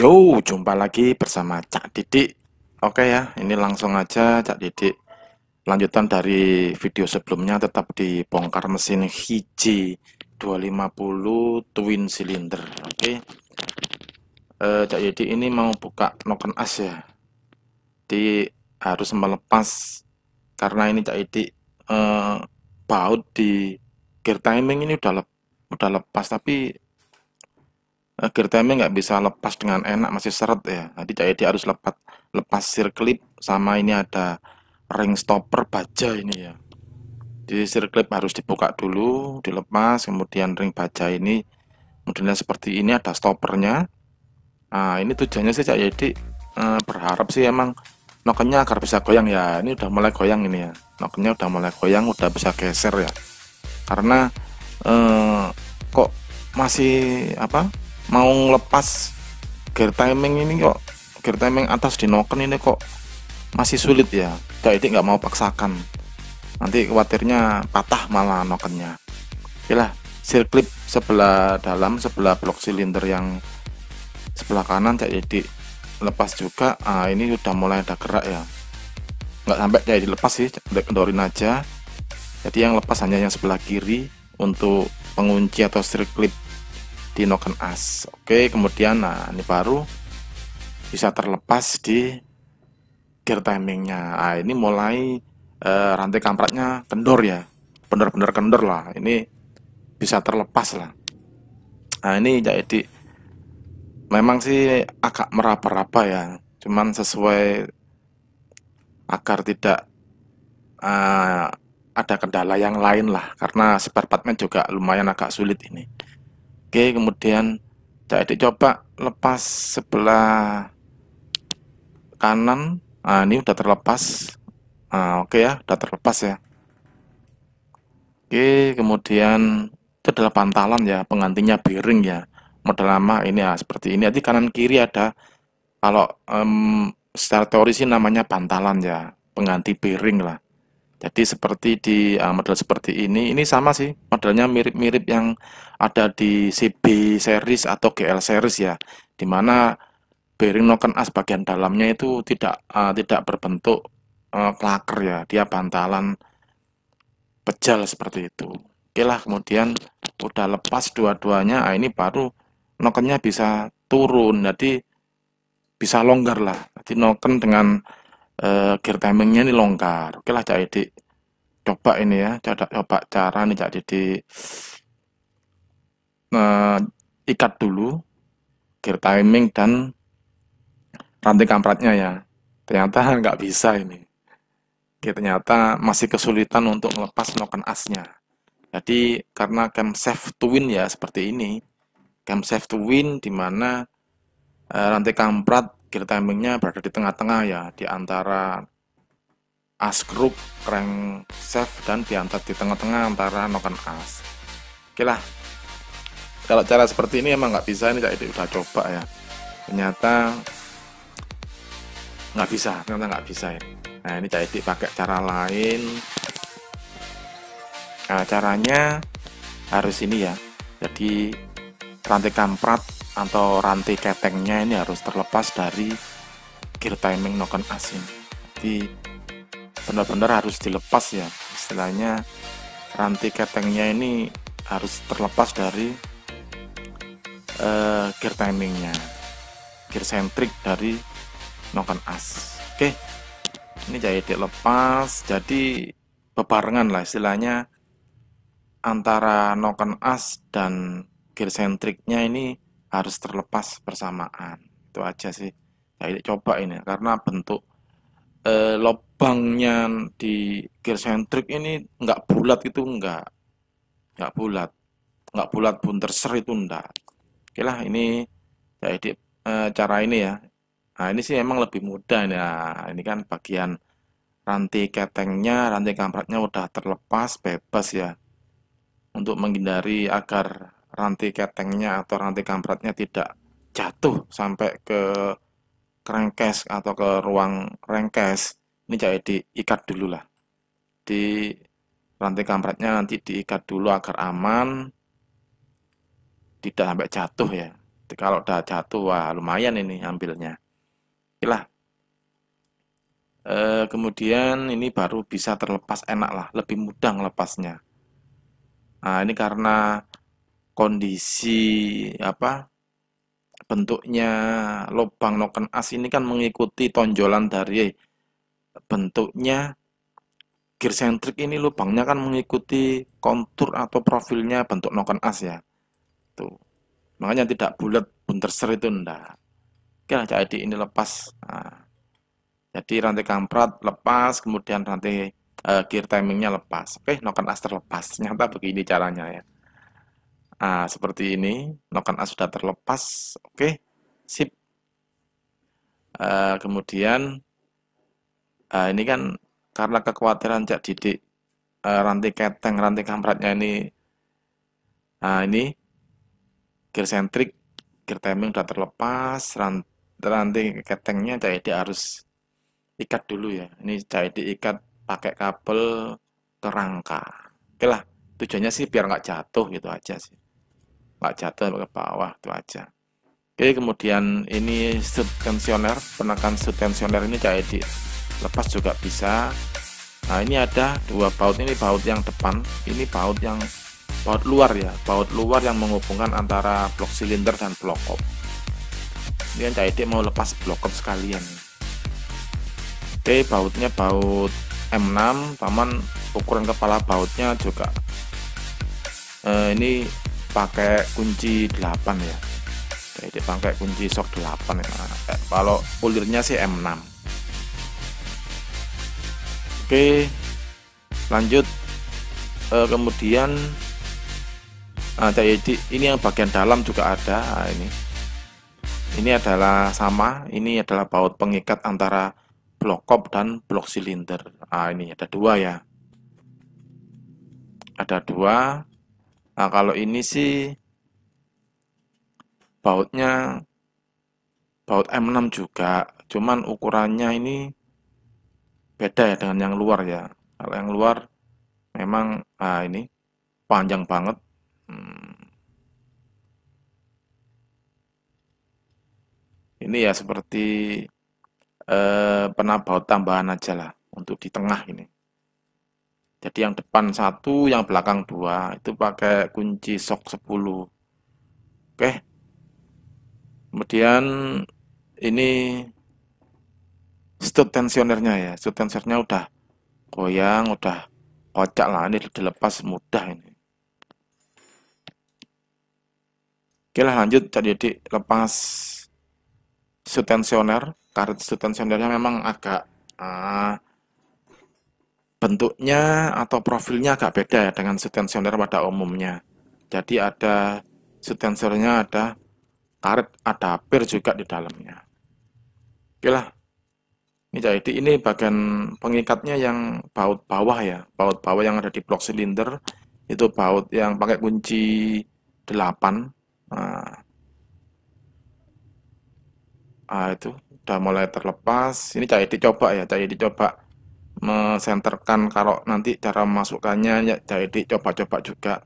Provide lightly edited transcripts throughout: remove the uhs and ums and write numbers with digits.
Yo, jumpa lagi bersama Cak Didik. Oke ya, ini langsung aja Cak Didik. Lanjutan dari video sebelumnya tetap dibongkar mesin Hiji 250 twin cylinder. Oke, Cak Didik ini mau buka noken as ya. Jadi harus melepas karena ini Cak Didik baut di gear timing ini udah lepas, tapi gear timing nggak bisa lepas dengan enak, masih seret ya. Jadi harus lepas circlip, sama ini ada ring stopper baja ini ya. Jadi circlip harus dibuka dulu, dilepas, kemudian ring baja ini modelnya seperti ini, ada stoppernya. Nah, ini tujuannya sih jadi berharap sih emang nokennya agar bisa goyang ya. Ini udah mulai goyang ini ya. Nokennya udah mulai goyang, udah bisa geser ya. Karena kok masih apa? Mau ngelepas gear timing ini, kok gear timing atas di noken ini kok masih sulit ya. Jadi nggak mau paksakan, nanti khawatirnya patah malah nokennya. Oke lah, seal clip sebelah dalam, sebelah blok silinder yang sebelah kanan jadi lepas juga. Ini udah mulai ada gerak ya, nggak sampai jadi lepas sih, kendorin aja. Jadi yang lepas hanya yang sebelah kiri untuk pengunci atau seal clip di noken as. Oke, kemudian nah ini baru bisa terlepas di gear timingnya. Ini mulai rantai kampratnya kendor ya, bener-bener kendor lah. Ini bisa terlepas lah. Nah ini jadi memang sih agak meraba-raba ya, cuman sesuai agar tidak ada kendala yang lain lah, karena spare partnya juga lumayan agak sulit ini. Oke, kemudian jadi coba lepas sebelah kanan. Ini udah terlepas. Oke ya, udah terlepas ya. Oke, kemudian itu adalah pantalan ya, penggantinya bearing ya. Model lama ini ya seperti ini. Jadi kanan kiri ada, kalau secara teori sih namanya pantalan ya, pengganti bearing lah. Jadi seperti di model seperti ini sama sih, modelnya mirip-mirip yang ada di CB series atau GL series ya, dimana bearing noken as bagian dalamnya itu tidak berbentuk klaker ya, dia bantalan pejal seperti itu. Oke lah, kemudian udah lepas dua-duanya. Ini baru nokennya bisa turun, jadi bisa longgar lah. Jadi noken dengan gear timingnya ini longgar. Oke lah, jadi coba ini ya, coba cara nih jadi ikat dulu gear timing dan rantai kampratnya ya. Ternyata nggak bisa ini. Oke, ternyata masih kesulitan untuk melepas noken asnya. Jadi karena camshaft twin ya seperti ini, camshaft twin di mana rantai kamprat gear timingnya berada di tengah-tengah ya, di antara as group, crankshaft, dan di tengah-tengah antara noken as. Oke lah, kalau cara seperti ini emang nggak bisa, ini jadi udah coba ya, ternyata nggak bisa ya. Nah ini jadi pakai cara lain. Nah, caranya harus ini ya, jadi rantai kamprat atau rantai ketengnya ini harus terlepas dari gear timing noken as ini. Jadi benar-benar harus dilepas ya, istilahnya rantai ketengnya ini harus terlepas dari gear timingnya, gear centric dari noken as. Oke, ini jadi dilepas, jadi bebarengan lah istilahnya antara noken as dan gear centricnya ini harus terlepas bersamaan. Itu aja sih. Jadi coba ini karena bentuk lubangnya di gear centric ini nggak bulat itu, nggak bulat, bunter ser itu enggak. Oke lah, ini jadi cara ini ya. Nah ini sih emang lebih mudah ini. Nah, ini kan bagian rantai ketengnya, rantai kampratnya udah terlepas bebas ya, untuk menghindari agar rantai ketengnya atau rantai kampratnya tidak jatuh sampai ke crankcase atau ke ruang crankcase. Ini jadi diikat dulu lah, di rantai kampratnya nanti diikat dulu agar aman, tidak sampai jatuh ya. Kalau udah jatuh, wah lumayan ini ambilnya. Oke lah. Kemudian ini baru bisa terlepas enak lah, lebih mudah ngelepasnya. Nah, ini karena kondisi apa bentuknya lubang noken as ini kan mengikuti tonjolan dari bentuknya gear centric, ini lubangnya kan mengikuti kontur atau profilnya bentuk noken as ya. Tuh. Makanya tidak bulat bunterser itu enggak. Oke, jadi ini lepas. Nah, jadi rantai kamprat lepas, kemudian rantai gear timingnya lepas. Oke, noken as terlepas. Ternyata begini caranya ya. Nah, seperti ini, noken as sudah terlepas. Oke, sip. Kemudian ini kan karena kekhawatiran Cak Didik rantai keteng, rantai kampratnya ini, nah ini gear centric, gear timing sudah terlepas, rantai ketengnya Cak Didik harus ikat dulu ya. Ini Cak Didik ikat pakai kabel ke rangka. Oke lah, tujuannya sih biar nggak jatuh gitu aja sih. Nggak jatuh ke bawah itu aja. Oke, kemudian ini stud tensioner, penekan stud tensioner ini Cak Didik lepas juga bisa. Nah, ini ada dua baut, ini baut yang depan, ini baut yang baut luar ya, baut luar yang menghubungkan antara blok silinder dan blok op. Ini kan Cak Didik mau lepas blok op sekalian. Oke, bautnya baut M6, taman ukuran kepala bautnya juga ini pakai kunci 8 ya. Jadi pakai kunci sok 8 ya. Kalau ulirnya sih M6. Oke, lanjut. Kemudian Cak ini yang bagian dalam juga ada. Nah, ini adalah sama. Ini adalah baut pengikat antara blok op dan blok silinder. Nah, ini ada dua ya. Ada dua. Nah, kalau ini sih bautnya baut M6 juga, cuman ukurannya ini beda ya dengan yang luar ya. Kalau yang luar memang ini panjang banget. Ini ya seperti penabaut tambahan aja lah untuk di tengah ini. Jadi yang depan 1, yang belakang 2 itu pakai kunci sok 10. Oke. Kemudian ini stud tensionernya ya. Stud tensionernya udah goyang, udah kocak lah, ini dilepas mudah ini. Oke lah, lanjut. Jadi lepas stud tensioner. Karet stud tensionernya memang agak bentuknya atau profilnya agak beda ya dengan stud tensioner pada umumnya. Jadi ada stud tensionernya, ada karet, ada pir juga di dalamnya. Oke lah. Ini bagian pengikatnya yang baut bawah ya, baut bawah yang ada di blok silinder itu baut yang pakai kunci 8. Itu udah mulai terlepas. Ini Cak coba ya, Cak coba mesenterkan kalau nanti cara masukkannya ya Cak coba-coba juga.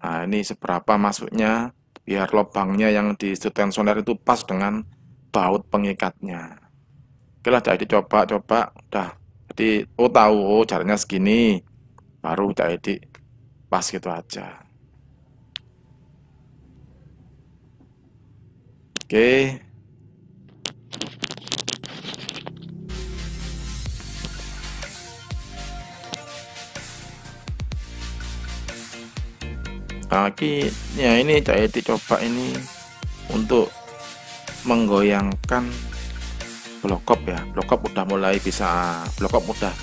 Nah, ini seberapa masuknya biar lubangnya yang di stud tensioner itu pas dengan baut pengikatnya. Oke lah, Cak coba-coba udah. Jadi tahu caranya segini. Baru Cak pas gitu aja. Oke. Ya ini Cak coba ini untuk menggoyangkan blok op ya. Blok op udah mulai bisa, blok op udah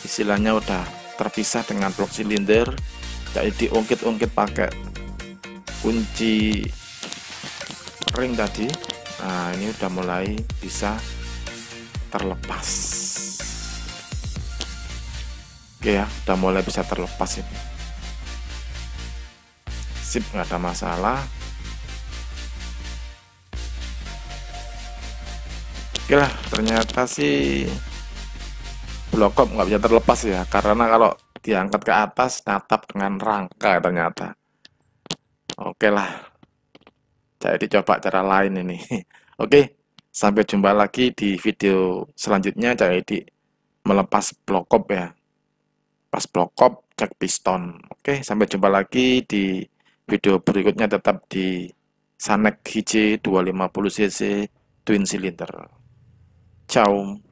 istilahnya udah terpisah dengan blok silinder. Cak ungkit-ungkit pakai kunci ring tadi. Nah, ini udah mulai bisa terlepas. Oke ya, udah mulai bisa terlepas ini. Sip, nggak ada masalah. Oke lah, ternyata sih blok op nggak bisa terlepas ya, karena kalau diangkat ke atas natap dengan rangka ternyata. Oke lah, Jadi coba cara lain ini. Oke, sampai jumpa lagi di video selanjutnya. Jadi melepas blokop ya. Pas blokop cek piston. Oke, sampai jumpa lagi di video berikutnya, tetap di Sanek HJ 250 cc twin cylinder. Ciao.